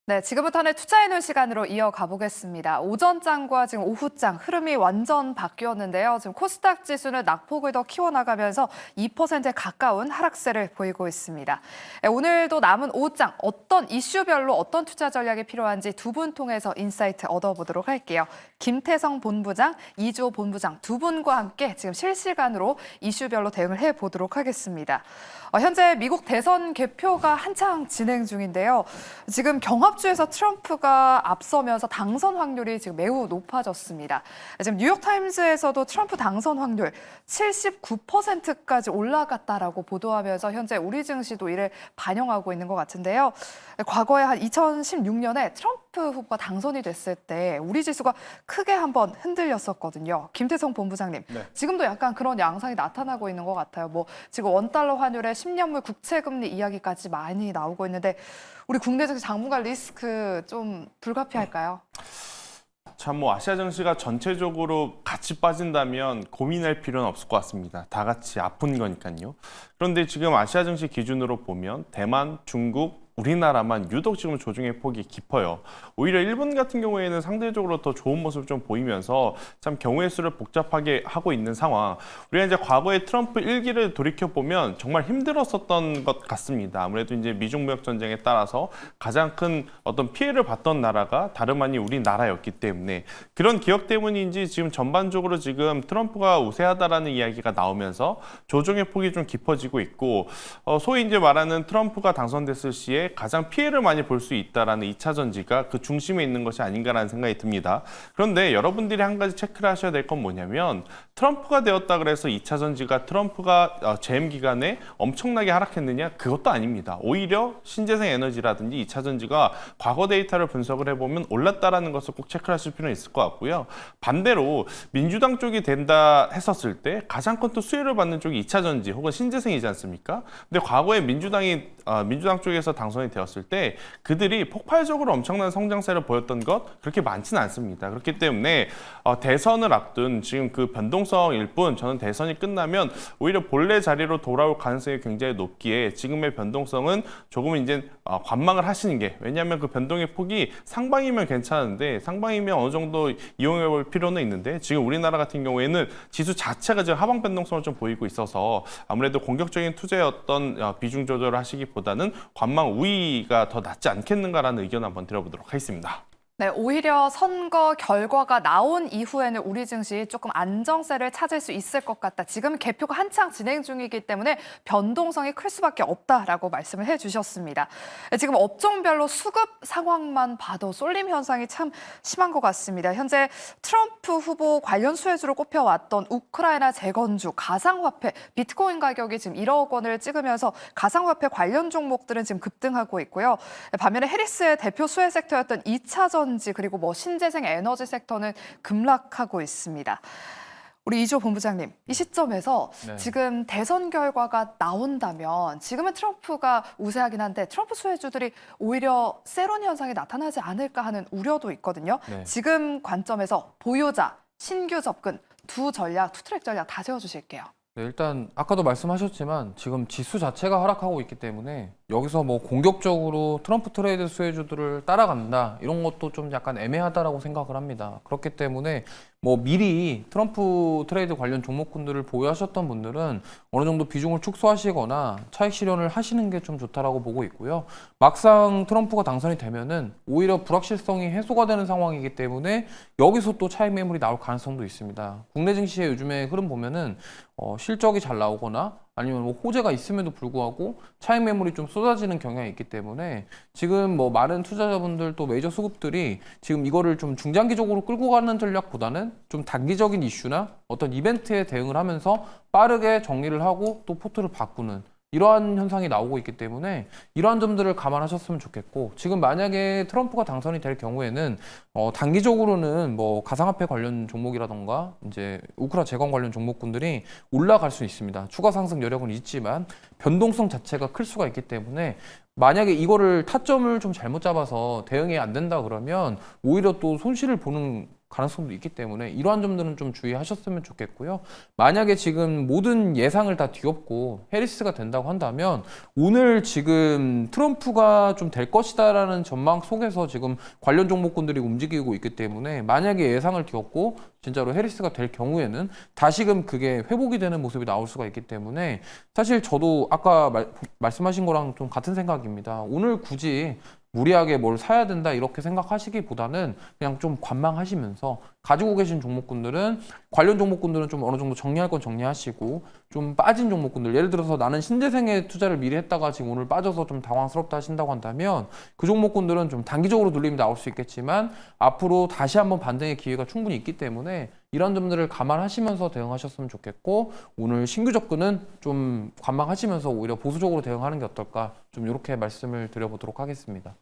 네, 지금부터는 투자해놓은 시간으로 이어가 보겠습니다. 오전장과 지금 오후장 흐름이 완전 바뀌었는데요. 지금 코스닥 지수는 낙폭을 더 키워나가면서 2%에 가까운 하락세를 보이고 있습니다. 오늘도 남은 오후장 어떤 이슈별로 어떤 투자 전략이 필요한지 두 분 통해서 인사이트 얻어보도록 할게요. 김태성 본부장, 이주호 본부장 두 분과 함께 지금 실시간으로 이슈별로 대응을 해보도록 하겠습니다. 현재 미국 대선 개표가 한창 진행 중인데요. 지금 경합주에서 트럼프가 앞서면서 당선 확률이 지금 매우 높아졌습니다. 지금 뉴욕타임즈에서도 트럼프 당선 확률 79%까지 올라갔다라고 보도하면서 현재 우리 증시도 이를 반영하고 있는 것 같은데요. 과거에 한 2016년에 트럼프 후보가 당선이 됐을 때 우리 지수가 크게 한번 흔들렸었거든요. 김태성 본부장님, 네. 지금도 약간 그런 양상이 나타나고 있는 것 같아요. 지금 원달러 환율의 10년물 국채금리 이야기까지 많이 나오고 있는데 우리 국내 증시 당분간 리스크 좀 불가피할까요? 참 아시아 증시가 전체적으로 같이 빠진다면 고민할 필요는 없을 것 같습니다. 다 같이 아픈 거니까요. 그런데 지금 아시아 증시 기준으로 보면 대만, 중국, 우리나라만 유독 지금 조정의 폭이 깊어요. 오히려 일본 같은 경우에는 상대적으로 더 좋은 모습을 좀 보이면서 참 경우의 수를 복잡하게 하고 있는 상황. 우리가 이제 과거에 트럼프 1기를 돌이켜보면 정말 힘들었었던 것 같습니다. 아무래도 이제 미중 무역 전쟁에 따라서 가장 큰 어떤 피해를 봤던 나라가 다름 아닌 우리나라였기 때문에 그런 기억 때문인지 지금 전반적으로 지금 트럼프가 우세하다라는 이야기가 나오면서 조정의 폭이 좀 깊어지고 있고 소위 이제 말하는 트럼프가 당선됐을 시에 가장 피해를 많이 볼 수 있다라는 2차 전지가 그 중심에 있는 것이 아닌가라는 생각이 듭니다. 그런데 여러분들이 한 가지 체크를 하셔야 될 건 뭐냐면 트럼프가 되었다 그래서 2차 전지가 트럼프가 재임 기간에 엄청나게 하락했느냐? 그것도 아닙니다. 오히려 신재생 에너지라든지 2차 전지가 과거 데이터를 분석을 해보면 올랐다라는 것을 꼭 체크를 하실 필요는 있을 것 같고요. 반대로 민주당 쪽이 된다 했었을 때 가장 큰 또 수혜를 받는 쪽이 2차 전지 혹은 신재생이지 않습니까? 근데 과거에 민주당 쪽에서 당선이 되었을 때 그들이 폭발적으로 엄청난 성장세를 보였던 것 그렇게 많지는 않습니다. 그렇기 때문에 대선을 앞둔 지금 그 변동성일 뿐 저는 대선이 끝나면 오히려 본래 자리로 돌아올 가능성이 굉장히 높기에 지금의 변동성은 조금 이제 관망을 하시는 게 왜냐하면 그 변동의 폭이 상방이면 괜찮은데 상방이면 어느 정도 이용해 볼 필요는 있는데 지금 우리나라 같은 경우에는 지수 자체가 지금 하방 변동성을 좀 보이고 있어서 아무래도 공격적인 투자의 어떤 비중 조절을 하시기보다는 관망 우위가 더 낫지 않겠는가라는 의견 한번 드려보도록 하겠습니다. 네, 오히려 선거 결과가 나온 이후에는 우리 증시 조금 안정세를 찾을 수 있을 것 같다. 지금 개표가 한창 진행 중이기 때문에 변동성이 클 수밖에 없다라고 말씀을 해주셨습니다. 지금 업종별로 수급 상황만 봐도 쏠림 현상이 참 심한 것 같습니다. 현재 트럼프 후보 관련 수혜주로 꼽혀왔던 우크라이나 재건주, 가상화폐, 비트코인 가격이 지금 1억 원을 찍으면서 가상화폐 관련 종목들은 지금 급등하고 있고요. 반면에 해리스의 대표 수혜 섹터였던 2차 전지 그리고 신재생 에너지 섹터는 급락하고 있습니다. 우리 이주호 본부장님, 이 시점에서 지금 대선 결과가 나온다면 지금은 트럼프가 우세하긴 한데 트럼프 수혜주들이 오히려 세론 현상이 나타나지 않을까 하는 우려도 있거든요. 네. 지금 관점에서 보유자, 신규 접근 두 트랙 전략 다 세워주실게요. 네, 일단 아까도 말씀하셨지만 지금 지수 자체가 하락하고 있기 때문에 여기서 공격적으로 트럼프 트레이드 수혜주들을 따라간다 이런 것도 좀 약간 애매하다라고 생각을 합니다. 그렇기 때문에 미리 트럼프 트레이드 관련 종목군들을 보유하셨던 분들은 어느 정도 비중을 축소하시거나 차익 실현을 하시는 게 좀 좋다라고 보고 있고요. 막상 트럼프가 당선이 되면은 오히려 불확실성이 해소가 되는 상황이기 때문에 여기서 또 차익 매물이 나올 가능성도 있습니다. 국내 증시의 요즘에 흐름 보면은 실적이 잘 나오거나 아니면 호재가 있음에도 불구하고 차익 매물이 좀 쏟아지는 경향이 있기 때문에 지금 많은 투자자분들 또 메이저 수급들이 지금 이거를 좀 중장기적으로 끌고 가는 전략보다는 좀 단기적인 이슈나 어떤 이벤트에 대응을 하면서 빠르게 정리를 하고 또 포트를 바꾸는 이러한 현상이 나오고 있기 때문에 이러한 점들을 감안하셨으면 좋겠고 지금 만약에 트럼프가 당선이 될 경우에는 단기적으로는 가상화폐 관련 종목이라던가 이제 우크라 재건 관련 종목군들이 올라갈 수 있습니다. 추가 상승 여력은 있지만 변동성 자체가 클 수가 있기 때문에 만약에 이거를 타점을 좀 잘못 잡아서 대응이 안 된다 그러면 오히려 또 손실을 보는 가능성도 있기 때문에 이러한 점들은 좀 주의하셨으면 좋겠고요. 만약에 지금 모든 예상을 다 뒤엎고 해리스가 된다고 한다면 오늘 지금 트럼프가 좀 될 것이다라는 전망 속에서 지금 관련 종목군들이 움직이고 있기 때문에 만약에 예상을 뒤엎고 진짜로 해리스가 될 경우에는 다시금 그게 회복이 되는 모습이 나올 수가 있기 때문에 사실 저도 아까 말씀하신 거랑 좀 같은 생각입니다. 오늘 굳이 무리하게 뭘 사야 된다 이렇게 생각하시기보다는 그냥 좀 관망하시면서 가지고 계신 종목군들은 관련 종목군들은 좀 어느 정도 정리할 건 정리하시고 좀 빠진 종목군들 예를 들어서 나는 신재생에 투자를 미리 했다가 지금 오늘 빠져서 좀 당황스럽다 하신다고 한다면 그 종목군들은 좀 단기적으로 눌림이 나올 수 있겠지만 앞으로 다시 한번 반등의 기회가 충분히 있기 때문에 이런 점들을 감안하시면서 대응하셨으면 좋겠고 오늘 신규 접근은 좀 관망하시면서 오히려 보수적으로 대응하는 게 어떨까 좀 이렇게 말씀을 드려보도록 하겠습니다.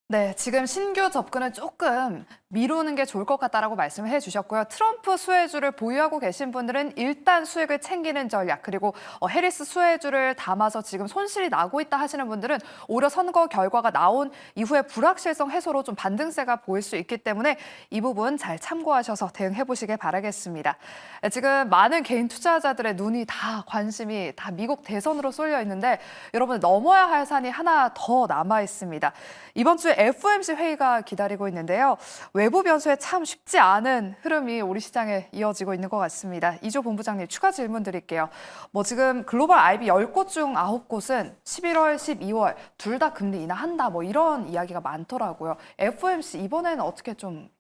네, 지금 신규 접근은 조금 미루는 게 좋을 것 같다라고 말씀을 해주셨고요. 트럼프 수혜주를 보유하고 계신 분들은 일단 수익을 챙기는 전략, 그리고 해리스 수혜주를 담아서 지금 손실이 나고 있다 하시는 분들은 오히려 선거 결과가 나온 이후에 불확실성 해소로 좀 반등세가 보일 수 있기 때문에 이 부분 잘 참고하셔서 대응해 보시길 바라겠습니다. 지금 많은 개인 투자자들의 눈이 다 관심이 다 미국 대선으로 쏠려 있는데 여러분 넘어야 할 산이 하나 더 남아 있습니다. 이번 주에 FOMC 회의가 기다리고 있는데요. 외부 변수에 참 쉽지 않은 흐름이 우리 시장에 이어지고 있는 것 같습니다. 이조 본부장님 추가 질문 드릴게요. 지금 글로벌 IB 10곳 중 9곳은 11월, 12월 둘 다 금리 인하한다 이런 이야기가 많더라고요. FOMC 이번에는 어떻게 좀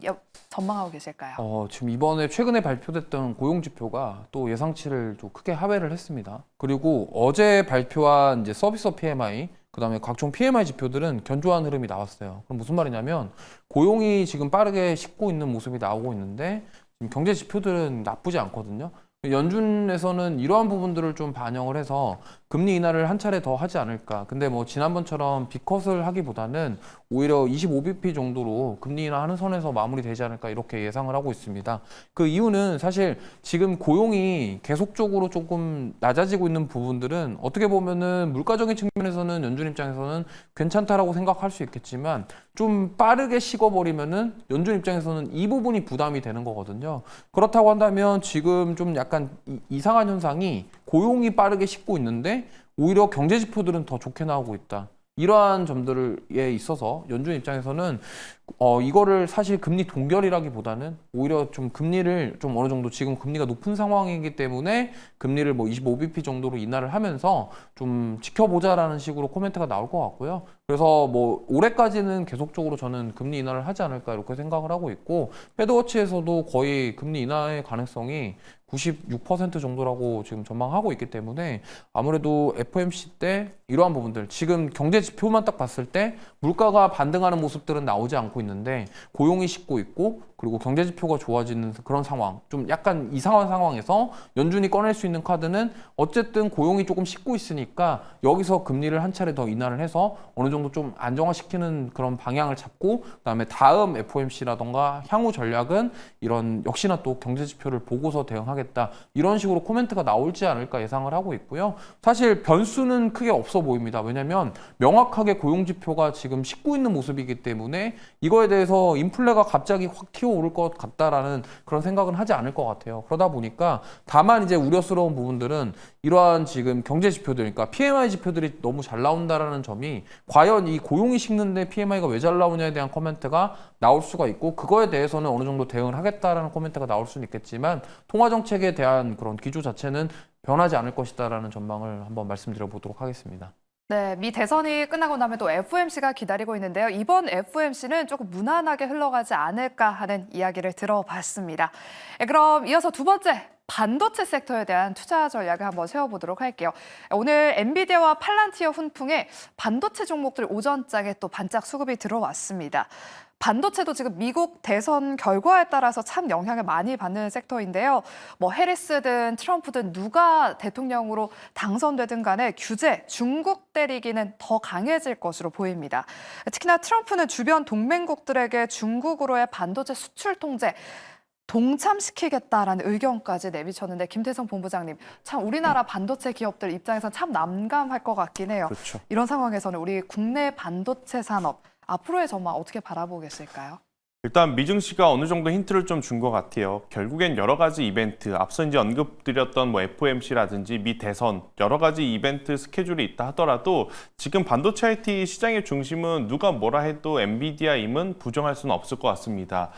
전망하고 계실까요? 지금 이번에 최근에 발표됐던 고용 지표가 또 예상치를 좀 크게 하회를 했습니다. 그리고 어제 발표한 이제 서비스 PMI 그다음에 각종 PMI 지표들은 견조한 흐름이 나왔어요. 그럼 무슨 말이냐면 고용이 지금 빠르게 식고 있는 모습이 나오고 있는데 지금 경제 지표들은 나쁘지 않거든요. 연준에서는 이러한 부분들을 좀 반영을 해서 금리 인하를 한 차례 더 하지 않을까. 근데 지난번처럼 빅컷을 하기보다는 오히려 25bp 정도로 금리 인하하는 선에서 마무리되지 않을까 이렇게 예상을 하고 있습니다. 그 이유는 사실 지금 고용이 계속적으로 조금 낮아지고 있는 부분들은 어떻게 보면은 물가적인 측면에서는 연준 입장에서는 괜찮다라고 생각할 수 있겠지만 좀 빠르게 식어버리면은 연준 입장에서는 이 부분이 부담이 되는 거거든요. 그렇다고 한다면 지금 좀 약간 이상한 현상이 고용이 빠르게 식고 있는데 오히려 경제 지표들은 더 좋게 나오고 있다. 이러한 점들에 있어서 연준 입장에서는 이거를 사실 금리 동결이라기보다는 오히려 좀 금리를 좀 어느 정도 지금 금리가 높은 상황이기 때문에 금리를 25bp 정도로 인하를 하면서 좀 지켜보자라는 식으로 코멘트가 나올 것 같고요. 그래서 올해까지는 계속적으로 저는 금리 인하를 하지 않을까 이렇게 생각을 하고 있고 패드워치에서도 거의 금리 인하의 가능성이 96% 정도라고 지금 전망하고 있기 때문에 아무래도 FOMC 때 이러한 부분들 지금 경제 지표만 딱 봤을 때 물가가 반등하는 모습들은 나오지 않고 있는데 고용이 식고 있고 그리고 경제 지표가 좋아지는 그런 상황 좀 약간 이상한 상황에서 연준이 꺼낼 수 있는 카드는 어쨌든 고용이 조금 식고 있으니까 여기서 금리를 한 차례 더 인하를 해서 어느 정도 좀 안정화시키는 그런 방향을 잡고 그다음에 다음 FOMC라던가 향후 전략은 이런 역시나 또 경제 지표를 보고서 대응하겠다 이런 식으로 코멘트가 나올지 않을까 예상을 하고 있고요. 사실 변수는 크게 없어 보입니다. 왜냐하면 명확하게 고용 지표가 지금 식고 있는 모습이기 때문에 이거에 대해서 인플레가 갑자기 확 튀어오를 것 같다라는 그런 생각은 하지 않을 것 같아요. 그러다 보니까 다만 이제 우려스러운 부분들은 이러한 지금 경제 지표들, 그러니까 PMI 지표들이 너무 잘 나온다라는 점이 과연 이 고용이 식는데 PMI가 왜 잘 나오냐에 대한 코멘트가 나올 수가 있고 그거에 대해서는 어느 정도 대응을 하겠다라는 코멘트가 나올 수는 있겠지만 통화 정책에 대한 그런 기조 자체는 변하지 않을 것이다라는 전망을 한번 말씀드려 보도록 하겠습니다. 네, 미 대선이 끝나고 나면 또 FOMC가 기다리고 있는데요. 이번 FOMC는 조금 무난하게 흘러가지 않을까 하는 이야기를 들어봤습니다. 그럼 이어서 두 번째 반도체 섹터에 대한 투자 전략을 한번 세워보도록 할게요. 오늘 엔비디아와 팔란티어 훈풍에 반도체 종목들 오전장에 또 반짝 수급이 들어왔습니다. 반도체도 지금 미국 대선 결과에 따라서 참 영향을 많이 받는 섹터인데요. 해리스든 트럼프든 누가 대통령으로 당선되든 간에 규제, 중국 때리기는 더 강해질 것으로 보입니다. 특히나 트럼프는 주변 동맹국들에게 중국으로의 반도체 수출 통제 동참시키겠다라는 의견까지 내비쳤는데 김태성 본부장님, 참 우리나라 반도체 기업들 입장에서 참 난감할 것 같긴 해요. 그렇죠. 이런 상황에서는 우리 국내 반도체 산업 앞으로의 전망 어떻게 바라보고 계실까요? 일단 미증 씨가 어느 정도 힌트를 좀 준 것 같아요. 결국엔 여러 가지 이벤트, 앞서 이제 언급드렸던 뭐 FOMC라든지 미 대선 여러 가지 이벤트 스케줄이 있다 하더라도 지금 반도체 IT 시장의 중심은 누가 뭐라 해도 엔비디아임은 부정할 수는 없을 것 같습니다.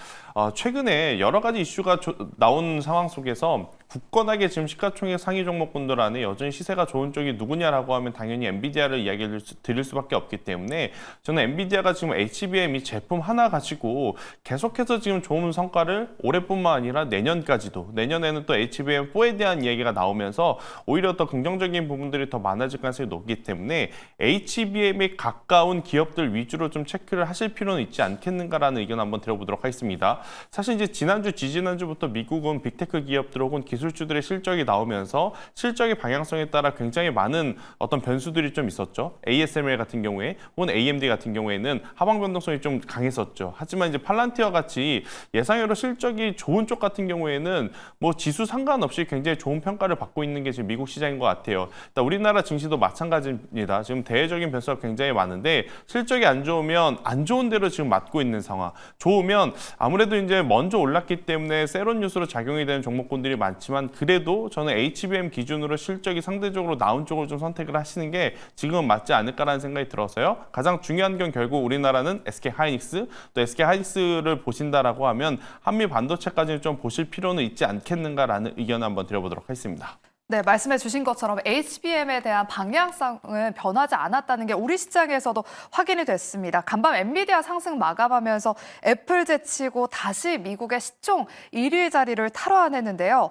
최근에 여러 가지 이슈가 나온 상황 속에서 굳건하게 지금 시가총액 상위 종목군들 안에 여전히 시세가 좋은 쪽이 누구냐라고 하면 당연히 엔비디아를 이야기를 드릴 수밖에 없기 때문에 저는 엔비디아가 지금 HBM 이 제품 하나 가지고 계속해서 지금 좋은 성과를 올해뿐만 아니라 내년까지도 내년에는 또 HBM4에 대한 이야기가 나오면서 오히려 더 긍정적인 부분들이 더 많아질 가능성이 높기 때문에 HBM에 가까운 기업들 위주로 좀 체크를 하실 필요는 있지 않겠는가라는 의견 한번 들어보도록 하겠습니다. 사실 이제 지난주, 지지난주부터 미국은 빅테크 기업들 혹은 기술주들의 실적이 나오면서 실적의 방향성에 따라 굉장히 많은 어떤 변수들이 좀 있었죠. ASML 같은 경우에 혹은 AMD 같은 경우에는 하방 변동성이 좀 강했었죠. 하지만 이제 팔란티어 같이 예상외로 실적이 좋은 쪽 같은 경우에는 뭐 지수 상관없이 굉장히 좋은 평가를 받고 있는 게 지금 미국 시장인 것 같아요. 일단 우리나라 증시도 마찬가지입니다. 지금 대외적인 변수가 굉장히 많은데 실적이 안 좋으면 안 좋은 대로 지금 맞고 있는 상황. 좋으면 아무래도 이제 먼저 올랐기 때문에 세론 뉴스로 작용이 되는 종목군들이 많지만 그래도 저는 HBM 기준으로 실적이 상대적으로 나온 쪽을 좀 선택을 하시는 게 지금은 맞지 않을까라는 생각이 들어서요. 가장 중요한 건 결국 우리나라는 SK 하이닉스, 또 SK 하이닉스를 보신다라고 하면 한미 반도체까지는 좀 보실 필요는 있지 않겠는가라는 의견을 한번 드려보도록 하겠습니다. 네, 말씀해 주신 것처럼 HBM에 대한 방향성은 변하지 않았다는 게 우리 시장에서도 확인이 됐습니다. 간밤 엔비디아 상승 마감하면서 애플 제치고 다시 미국의 시총 1위 자리를 탈환했는데요.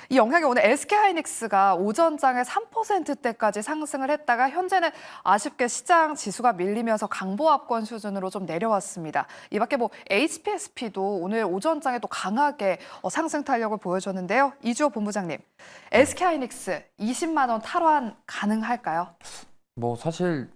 이 영향이 오늘 SK하이닉스가 오전장에 3%대까지 상승을 했다가 현재는 아쉽게 시장 지수가 밀리면서 강보합권 수준으로 좀 내려왔습니다. 이 밖에 뭐 HPSP도 오늘 오전장에 또 강하게 상승 탄력을 보여줬는데요. 이주호 본부장님, SK하이닉스 20만 원 탈환 가능할까요? 뭐 사실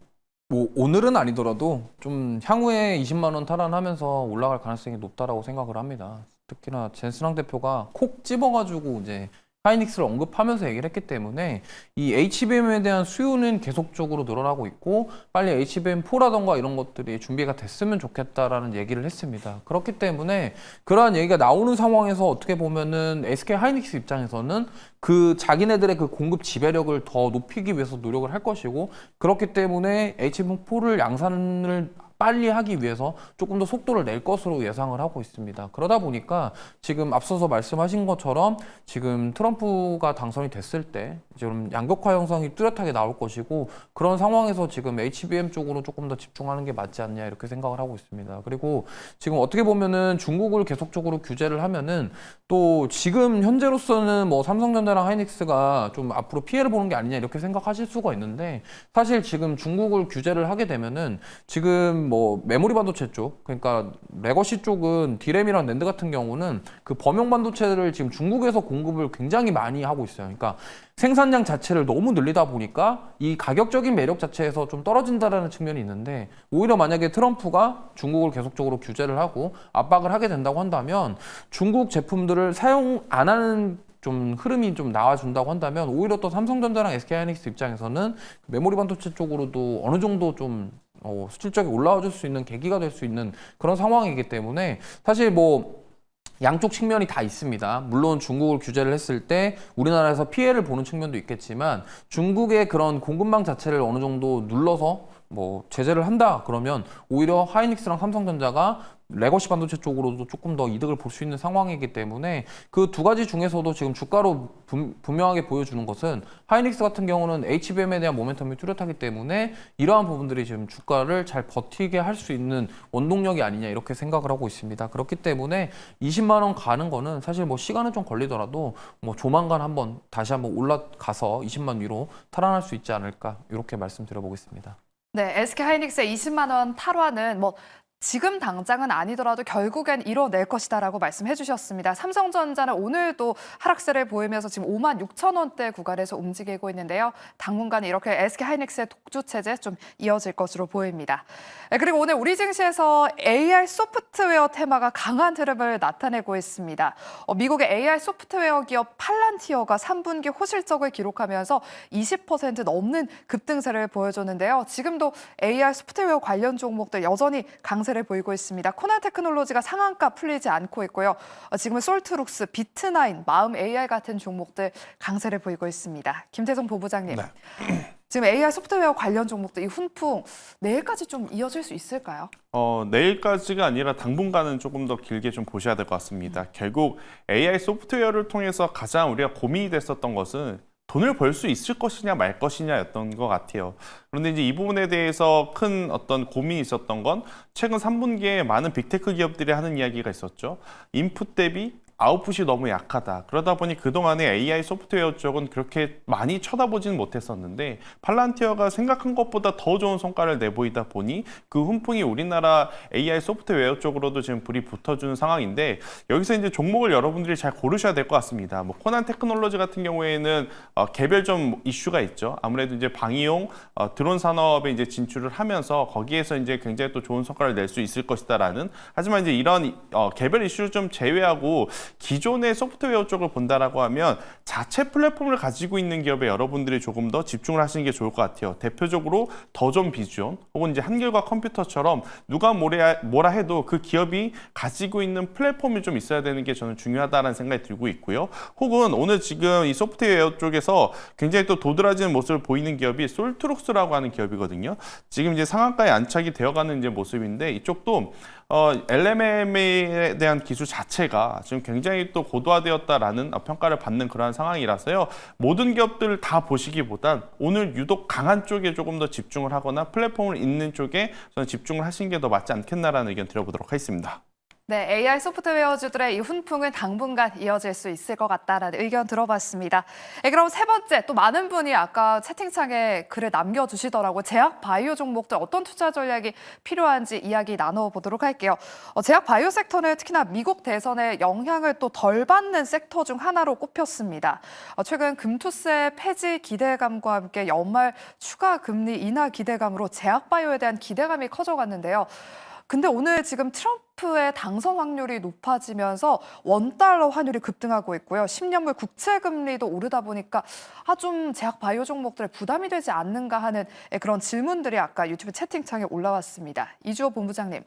뭐 오늘은 아니더라도 좀 향후에 20만 원 탈환하면서 올라갈 가능성이 높다라고 생각을 합니다. 특히나 젠스랑 대표가 콕 집어가지고 이제 하이닉스를 언급하면서 얘기를 했기 때문에 이 HBM에 대한 수요는 계속적으로 늘어나고 있고 빨리 HBM4라던가 이런 것들이 준비가 됐으면 좋겠다라는 얘기를 했습니다. 그렇기 때문에 그러한 얘기가 나오는 상황에서 어떻게 보면은 SK 하이닉스 입장에서는 그 자기네들의 그 공급 지배력을 더 높이기 위해서 노력을 할 것이고 그렇기 때문에 HBM4를 양산을 빨리 하기 위해서 조금 더 속도를 낼 것으로 예상을 하고 있습니다. 그러다 보니까 지금 앞서서 말씀하신 것처럼 지금 트럼프가 당선이 됐을 때 지금 양극화 형성이 뚜렷하게 나올 것이고 그런 상황에서 지금 HBM 쪽으로 조금 더 집중하는 게 맞지 않냐 이렇게 생각을 하고 있습니다. 그리고 지금 어떻게 보면은 중국을 계속적으로 규제를 하면은 또 지금 현재로서는 뭐 삼성전자랑 하이닉스가 좀 앞으로 피해를 보는 게 아니냐 이렇게 생각하실 수가 있는데 사실 지금 중국을 규제를 하게 되면은 지금 뭐 메모리 반도체 쪽 그러니까 레거시 쪽은 디램이랑 낸드 같은 경우는 그 범용 반도체를 지금 중국에서 공급을 굉장히 많이 하고 있어요. 그러니까 생산량 자체를 너무 늘리다 보니까 이 가격적인 매력 자체에서 좀 떨어진다라는 측면이 있는데 오히려 만약에 트럼프가 중국을 계속적으로 규제를 하고 압박을 하게 된다고 한다면 중국 제품들을 사용 안 하는 좀 흐름이 좀 나와준다고 한다면 오히려 또 삼성전자랑 SK하이닉스 입장에서는 메모리 반도체 쪽으로도 어느 정도 좀 실적이 올라와 줄 수 있는 계기가 될 수 있는 그런 상황이기 때문에 사실 뭐 양쪽 측면이 다 있습니다. 물론 중국을 규제를 했을 때 우리나라에서 피해를 보는 측면도 있겠지만 중국의 그런 공급망 자체를 어느 정도 눌러서 뭐 제재를 한다 그러면 오히려 하이닉스랑 삼성전자가 레거시 반도체 쪽으로도 조금 더 이득을 볼 수 있는 상황이기 때문에 그 두 가지 중에서도 지금 주가로 분명하게 보여주는 것은 하이닉스 같은 경우는 HBM에 대한 모멘텀이 뚜렷하기 때문에 이러한 부분들이 지금 주가를 잘 버티게 할 수 있는 원동력이 아니냐 이렇게 생각을 하고 있습니다. 그렇기 때문에 20만 원 가는 거는 사실 뭐 시간은 좀 걸리더라도 뭐 조만간 한번 다시 한번 올라가서 20만 위로 탈환할 수 있지 않을까 이렇게 말씀드려보겠습니다. 네, SK하이닉스의 20만 원 탈환은 뭐 지금 당장은 아니더라도 결국엔 이뤄낼 것이다라고 말씀해 주셨습니다. 삼성전자는 오늘도 하락세를 보이면서 지금 5만 6천 원대 구간에서 움직이고 있는데요. 당분간 이렇게 SK하이닉스의 독주 체제 좀 이어질 것으로 보입니다. 그리고 오늘 우리 증시에서 AI 소프트웨어 테마가 강한 흐름을 나타내고 있습니다. 미국의 AI 소프트웨어 기업 팔란티어가 3분기 호실적을 기록하면서 20% 넘는 급등세를 보여줬는데요. 지금도 AI 소프트웨어 관련 종목들 여전히 강세 강세를 보이고 있습니다. 코난 테크놀로지가 상한가 풀리지 않고 있고요. 지금은 솔트룩스, 비트나인, 마음 AI 같은 종목들 강세를 보이고 있습니다. 김태성 본부장님, 네. 지금 AI 소프트웨어 관련 종목들 이 훈풍 내일까지 좀 이어질 수 있을까요? 내일까지가 아니라 당분간은 조금 더 길게 좀 보셔야 될 것 같습니다. 결국 AI 소프트웨어를 통해서 가장 우리가 고민이 됐었던 것은 돈을 벌 수 있을 것이냐 말 것이냐였던 것 같아요. 그런데 이제 이 부분에 대해서 큰 어떤 고민이 있었던 건 최근 3분기에 많은 빅테크 기업들이 하는 이야기가 있었죠. 인풋 대비 아웃풋이 너무 약하다. 그러다 보니 그동안에 AI 소프트웨어 쪽은 그렇게 많이 쳐다보지는 못했었는데 팔란티어가 생각한 것보다 더 좋은 성과를 내보이다 보니 그 훈풍이 우리나라 AI 소프트웨어 쪽으로도 지금 불이 붙어주는 상황인데 여기서 이제 종목을 여러분들이 잘 고르셔야 될 것 같습니다. 뭐 코난 테크놀로지 같은 경우에는 개별 좀 이슈가 있죠. 아무래도 이제 방위용 드론 산업에 이제 진출을 하면서 거기에서 이제 굉장히 또 좋은 성과를 낼 수 있을 것이다라는 하지만 이제 이런 개별 이슈를 좀 제외하고 기존의 소프트웨어 쪽을 본다라고 하면 자체 플랫폼을 가지고 있는 기업에 여러분들이 조금 더 집중을 하시는 게 좋을 것 같아요. 대표적으로 더존 비전 혹은 이제 한결과 컴퓨터처럼 누가 뭐라 해도 그 기업이 가지고 있는 플랫폼이 좀 있어야 되는 게 저는 중요하다는 생각이 들고 있고요. 혹은 오늘 지금 이 소프트웨어 쪽에서 굉장히 또 도드라지는 모습을 보이는 기업이 솔트룩스라고 하는 기업이거든요. 지금 이제 상한가에 안착이 되어가는 이제 모습인데 이쪽도 LMM에 대한 기술 자체가 지금 굉장히 또 고도화되었다라는 평가를 받는 그러한 상황이라서요. 모든 기업들을 다 보시기보단 오늘 유독 강한 쪽에 조금 더 집중을 하거나 플랫폼을 잇는 쪽에 저는 집중을 하시는 게 더 맞지 않겠나라는 의견 드려보도록 하겠습니다. 네, AI 소프트웨어주들의 이 훈풍은 당분간 이어질 수 있을 것 같다라는 의견 들어봤습니다. 그럼 세 번째, 또 많은 분이 아까 채팅창에 글을 남겨주시더라고요. 제약 바이오 종목들 어떤 투자 전략이 필요한지 이야기 나눠보도록 할게요. 제약 바이오 섹터는 특히나 미국 대선의 영향을 또 덜 받는 섹터 중 하나로 꼽혔습니다. 최근 금투세 폐지 기대감과 함께 연말 추가 금리 인하 기대감으로 제약 바이오에 대한 기대감이 커져갔는데요. 근데 오늘 지금 트럼프의 당선 확률이 높아지면서 원달러 환율이 급등하고 있고요. 10년물 국채 금리도 오르다 보니까 좀 제약 바이오 종목들에 부담이 되지 않는가 하는 그런 질문들이 아까 유튜브 채팅창에 올라왔습니다. 이주호 본부장님,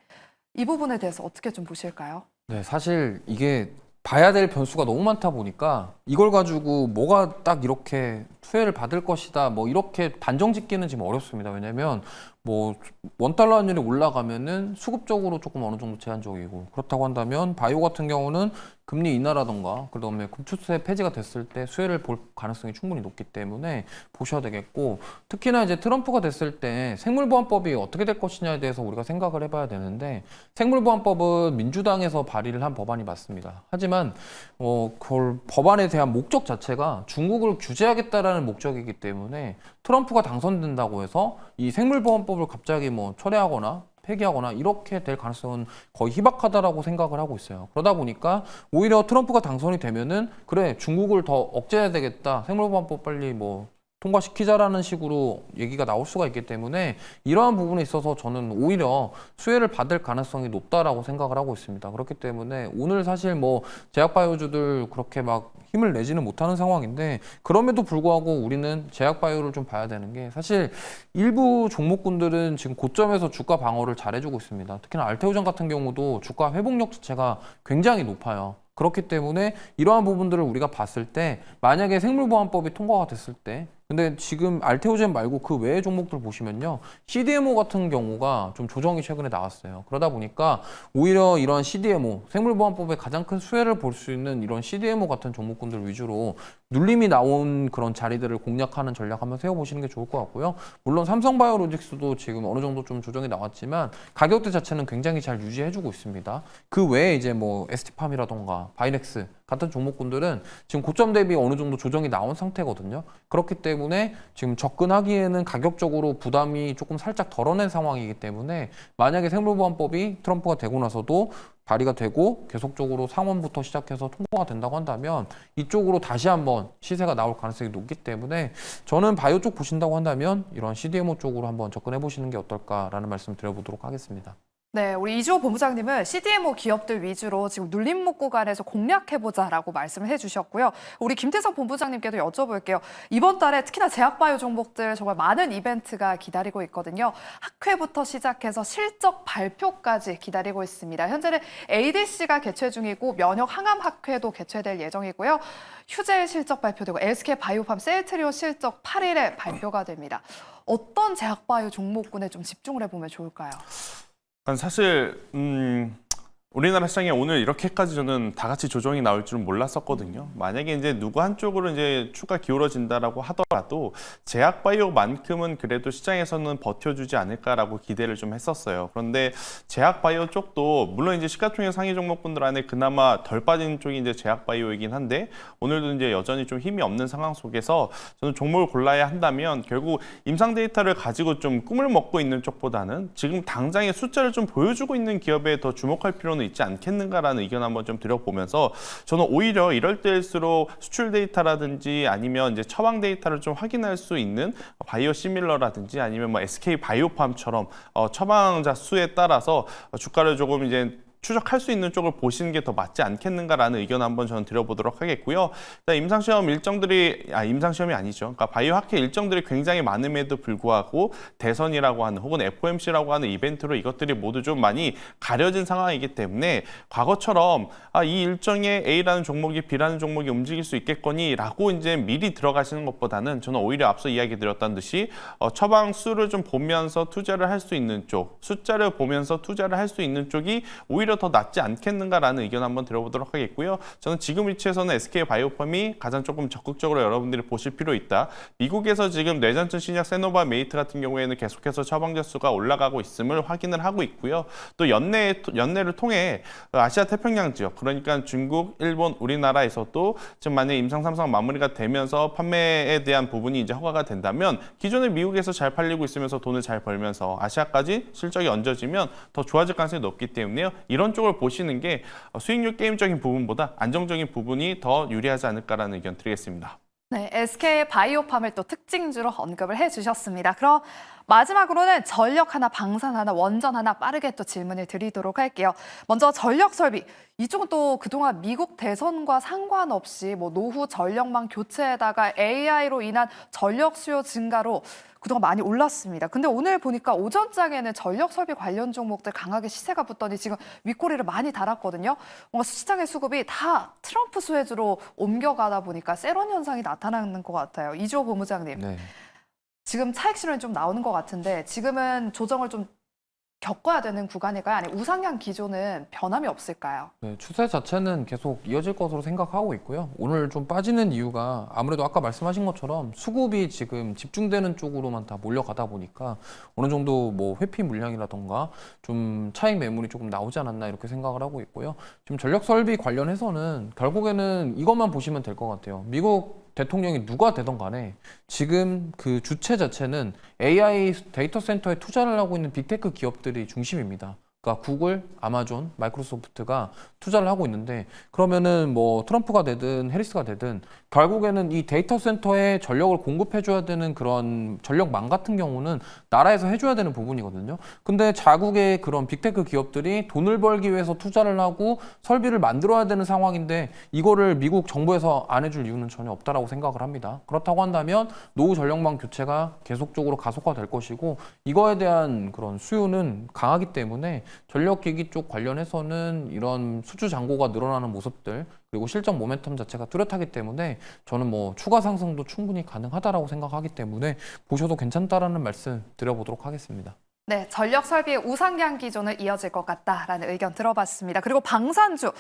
이 부분에 대해서 어떻게 좀 보실까요? 네, 사실 이게 봐야 될 변수가 너무 많다 보니까 이걸 가지고 뭐가 딱 이렇게 수혜를 받을 것이다 뭐 이렇게 단정 짓기는 지금 어렵습니다. 왜냐면 뭐 원달러 환율이 올라가면은 수급적으로 조금 어느 정도 제한적이고 그렇다고 한다면 바이오 같은 경우는 금리 인하라던가 그다음에 금투세 폐지가 됐을 때 수혜를 볼 가능성이 충분히 높기 때문에 보셔야 되겠고 특히나 이제 트럼프가 됐을 때 생물보안법이 어떻게 될 것이냐에 대해서 우리가 생각을 해봐야 되는데 생물보안법은 민주당에서 발의를 한 법안이 맞습니다. 하지만 그걸 법안에 대한 목적 자체가 중국을 규제하겠다라는 목적이기 때문에 트럼프가 당선된다고 해서 이 생물보안법을 갑자기 뭐 철회하거나 폐기하거나 이렇게 될 가능성은 거의 희박하다라고 생각을 하고 있어요. 그러다 보니까 오히려 트럼프가 당선이 되면은 그래 중국을 더 억제해야 되겠다. 생물보안법 빨리 뭐 통과시키자라는 식으로 얘기가 나올 수가 있기 때문에 이러한 부분에 있어서 저는 오히려 수혜를 받을 가능성이 높다라고 생각을 하고 있습니다. 그렇기 때문에 오늘 사실 뭐 제약바이오주들 그렇게 막 힘을 내지는 못하는 상황인데 그럼에도 불구하고 우리는 제약바이오를 좀 봐야 되는 게 사실 일부 종목군들은 지금 고점에서 주가 방어를 잘해주고 있습니다. 특히나 알테오전 같은 경우도 주가 회복력 자체가 굉장히 높아요. 그렇기 때문에 이러한 부분들을 우리가 봤을 때 만약에 생물보안법이 통과가 됐을 때 근데 지금 알테오젠 말고 그 외의 종목들 보시면요. CDMO 같은 경우가 좀 조정이 최근에 나왔어요. 그러다 보니까 오히려 이런 CDMO, 생물보안법에 가장 큰 수혜를 볼 수 있는 이런 CDMO 같은 종목군들 위주로 눌림이 나온 그런 자리들을 공략하는 전략 한번 세워보시는 게 좋을 것 같고요. 물론 삼성바이오로직스도 지금 어느 정도 좀 조정이 나왔지만 가격대 자체는 굉장히 잘 유지해주고 있습니다. 그 외에 이제 뭐 ST팜이라던가 바이넥스 같은 종목군들은 지금 고점 대비 어느 정도 조정이 나온 상태거든요. 그렇기 때문에 지금 접근하기에는 가격적으로 부담이 조금 살짝 덜어낸 상황이기 때문에 만약에 생물보안법이 트럼프가 되고 나서도 발의가 되고 계속적으로 상원부터 시작해서 통과가 된다고 한다면 이쪽으로 다시 한번 시세가 나올 가능성이 높기 때문에 저는 바이오 쪽 보신다고 한다면 이런 CDMO 쪽으로 한번 접근해 보시는 게 어떨까라는 말씀 드려보도록 하겠습니다. 네, 우리 이주호 본부장님은 CDMO 기업들 위주로 지금 눌림목 구간에서 공략해보자라고 말씀을 해주셨고요. 우리 김태성 본부장님께도 여쭤볼게요. 이번 달에 특히나 제약바이오 종목들 정말 많은 이벤트가 기다리고 있거든요. 학회부터 시작해서 실적 발표까지 기다리고 있습니다. 현재는 ADC가 개최 중이고 면역 항암 학회도 개최될 예정이고요. 휴재 실적 발표되고 SK 바이오팜 셀트리온 실적 8일에 발표가 됩니다. 어떤 제약바이오 종목군에 좀 집중을 해보면 좋을까요? 사실 우리나라 시장에 오늘 이렇게까지 저는 다 같이 조정이 나올 줄은 몰랐었거든요. 만약에 이제 누구 한쪽으로 이제 추가 기울어진다라고 하더라도 제약바이오만큼은 그래도 시장에서는 버텨주지 않을까라고 기대를 좀 했었어요. 그런데 제약바이오 쪽도 물론 이제 시가총액 상위 종목군들 안에 그나마 덜 빠진 쪽이 이제 제약바이오이긴 한데 오늘도 이제 여전히 좀 힘이 없는 상황 속에서 저는 종목을 골라야 한다면 결국 임상 데이터를 가지고 좀 꿈을 먹고 있는 쪽보다는 지금 당장의 숫자를 좀 보여주고 있는 기업에 더 주목할 필요는 있지 않겠는가라는 의견 한번 좀 드려보면서 저는 오히려 이럴 때일수록 수출 데이터라든지 아니면 이제 처방 데이터를 좀 확인할 수 있는 바이오 시밀러라든지 아니면 뭐 SK 바이오팜처럼 처방자 수에 따라서 주가를 조금 이제 추적할 수 있는 쪽을 보시는 게 더 맞지 않겠는가라는 의견 한번 저는 드려보도록 하겠고요. 일단 임상시험 일정들이 임상시험이 아니죠. 그러니까 바이오학회 일정들이 굉장히 많음에도 불구하고 대선이라고 하는 혹은 FOMC라고 하는 이벤트로 이것들이 모두 좀 많이 가려진 상황이기 때문에 과거처럼 이 일정에 A라는 종목이 B라는 종목이 움직일 수 있겠거니라고 이제 미리 들어가시는 것보다는 저는 오히려 앞서 이야기 드렸던 듯이 처방 수를 좀 보면서 투자를 할 수 있는 쪽, 숫자를 보면서 투자를 할 수 있는 쪽이 오히려 더 낫지 않겠는가라는 의견 한번 들어보도록 하겠고요. 저는 지금 위치에서는 SK 바이오팜이 가장 조금 적극적으로 여러분들이 보실 필요 있다. 미국에서 지금 뇌전증 신약 세노바 메이트 같은 경우에는 계속해서 처방자 수가 올라가고 있음을 확인을 하고 있고요. 또 연내를 통해 아시아 태평양 지역, 그러니까 중국, 일본, 우리나라에서도 지금 만약에 임상 3상 마무리가 되면서 판매에 대한 부분이 이제 허가가 된다면 기존에 미국에서 잘 팔리고 있으면서 돈을 잘 벌면서 아시아까지 실적이 얹어지면 더 좋아질 가능성이 높기 때문에요. 이런 쪽을 보시는 게 수익률 게임적인 부분보다 안정적인 부분이 더 유리하지 않을까라는 의견 드리겠습니다. 네, SK 바이오팜을 또 특징주로 언급을 해주셨습니다. 그럼 마지막으로는 전력 하나, 방산 하나, 원전 하나 빠르게 또 질문을 드리도록 할게요. 먼저 전력 설비. 이쪽은 또 그동안 미국 대선과 상관없이 뭐 노후 전력망 교체에다가 AI로 인한 전력 수요 증가로 그동안 많이 올랐습니다. 근데 오늘 보니까 오전장에는 전력 설비 관련 종목들 강하게 시세가 붙더니 지금 윗꼬리를 많이 달았거든요. 뭔가 시장의 수급이 다 트럼프 수혜주로 옮겨가다 보니까 세런 현상이 나타나는 것 같아요. 이주호 본부장님. 네. 지금 차익 실현이 좀 나오는 것 같은데 지금은 조정을 좀 겪어야 되는 구간일까요? 아니면 우상향 기조는 변함이 없을까요? 네, 추세 자체는 계속 이어질 것으로 생각하고 있고요. 오늘 좀 빠지는 이유가 아무래도 아까 말씀하신 것처럼 수급이 지금 집중되는 쪽으로만 다 몰려가다 보니까 어느 정도 뭐 회피 물량이라던가 좀 차익 매물이 조금 나오지 않았나 이렇게 생각을 하고 있고요. 지금 전력 설비 관련해서는 결국에는 이것만 보시면 될 것 같아요. 미국 대통령이 누가 되던 간에 지금 그 주체 자체는 AI 데이터 센터에 투자를 하고 있는 빅테크 기업들이 중심입니다. 그러니까 구글, 아마존, 마이크로소프트가 투자를 하고 있는데 그러면은 뭐 트럼프가 되든 해리스가 되든 결국에는 이 데이터 센터에 전력을 공급해줘야 되는 그런 전력망 같은 경우는 나라에서 해줘야 되는 부분이거든요. 근데 자국의 그런 빅테크 기업들이 돈을 벌기 위해서 투자를 하고 설비를 만들어야 되는 상황인데 이거를 미국 정부에서 안 해줄 이유는 전혀 없다라고 생각을 합니다. 그렇다고 한다면 노후 전력망 교체가 계속적으로 가속화될 것이고 이거에 대한 그런 수요는 강하기 때문에 전력기기 쪽 관련해서는 이런 수주 잔고가 늘어나는 모습들 그리고 실적 모멘텀 자체가 뚜렷하기 때문에 저는 뭐 추가 상승도 충분히 가능하다라고 생각하기 때문에 보셔도 괜찮다라는 말씀 드려보도록 하겠습니다. 네, 전력 설비의 우상향 기조는 이어질 것 같다라는 의견 들어봤습니다. 그리고 방산주.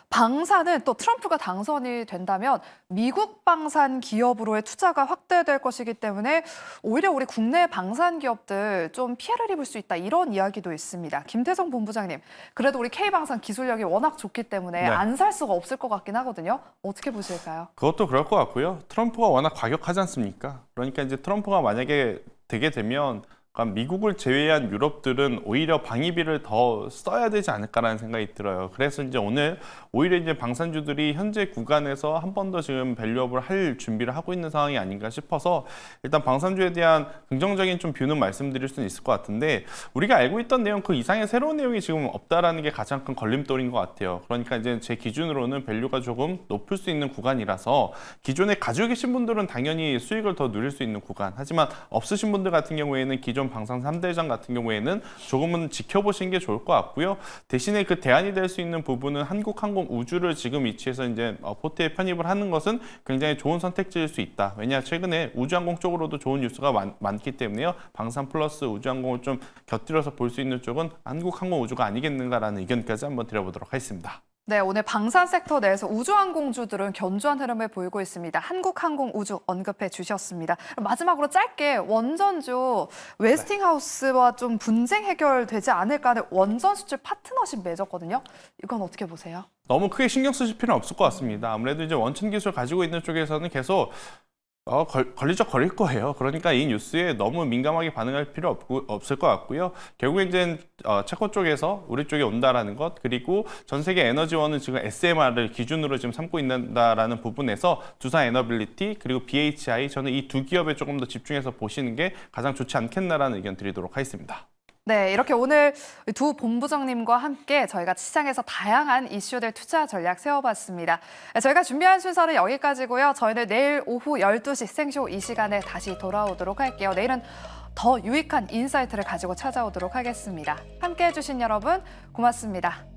방산은 또 트럼프가 당선이 된다면 미국 방산 기업으로의 투자가 확대될 것이기 때문에 오히려 우리 국내 방산 기업들 좀 피해를 입을 수 있다 이런 이야기도 있습니다. 김태성 본부장님, 그래도 우리 K방산 기술력이 워낙 좋기 때문에 네. 안 살 수가 없을 것 같긴 하거든요. 어떻게 보실까요? 그것도 그럴 것 같고요. 트럼프가 워낙 과격하지 않습니까? 그러니까 이제 트럼프가 만약에 되게 되면 그러니까 미국을 제외한 유럽들은 오히려 방위비를 더 써야 되지 않을까라는 생각이 들어요. 그래서 이제 오늘 오히려 이제 방산주들이 현재 구간에서 한 번 더 지금 밸류업을 할 준비를 하고 있는 상황이 아닌가 싶어서 일단 방산주에 대한 긍정적인 좀 뷰는 말씀드릴 수는 있을 것 같은데 우리가 알고 있던 내용 그 이상의 새로운 내용이 지금 없다라는 게 가장 큰 걸림돌인 것 같아요. 그러니까 이제 제 기준으로는 밸류가 조금 높을 수 있는 구간이라서 기존에 가지고 계신 분들은 당연히 수익을 더 누릴 수 있는 구간. 하지만 없으신 분들 같은 경우에는 기존 방산 3대장 같은 경우에는 조금은 지켜보시는 게 좋을 것 같고요. 대신에 그 대안이 될 수 있는 부분은 한국항공 우주를 지금 위치에서 이제 포트에 편입을 하는 것은 굉장히 좋은 선택지일 수 있다. 왜냐 최근에 우주항공 쪽으로도 좋은 뉴스가 많기 때문에요. 방산 플러스 우주항공을 좀 곁들여서 볼 수 있는 쪽은 한국항공 우주가 아니겠는가라는 의견까지 한번 드려보도록 하겠습니다. 네, 오늘 방산 섹터 내에서 우주항공주들은 견조한 흐름을 보이고 있습니다. 한국항공우주 언급해 주셨습니다. 마지막으로 짧게 원전주 웨스팅하우스와 좀 분쟁 해결되지 않을까 하는 원전 수출 파트너십 맺었거든요. 이건 어떻게 보세요? 너무 크게 신경 쓰실 필요는 없을 것 같습니다. 아무래도 이제 원천 기술 가지고 있는 쪽에서는 계속 걸릴 거예요. 그러니까 이 뉴스에 너무 민감하게 반응할 필요 없을 것 같고요. 결국에 이제 체코 쪽에서 우리 쪽에 온다라는 것 그리고 전 세계 에너지원은 지금 SMR을 기준으로 지금 삼고 있다라는 부분에서 두산 에너빌리티 그리고 BHI 저는 이 두 기업에 조금 더 집중해서 보시는 게 가장 좋지 않겠나라는 의견 드리도록 하겠습니다. 네, 이렇게 오늘 두 본부장님과 함께 저희가 시장에서 다양한 이슈들 투자 전략 세워봤습니다. 저희가 준비한 순서는 여기까지고요. 저희는 내일 오후 12시 생쇼 이 시간에 다시 돌아오도록 할게요. 내일은 더 유익한 인사이트를 가지고 찾아오도록 하겠습니다. 함께해 주신 여러분 고맙습니다.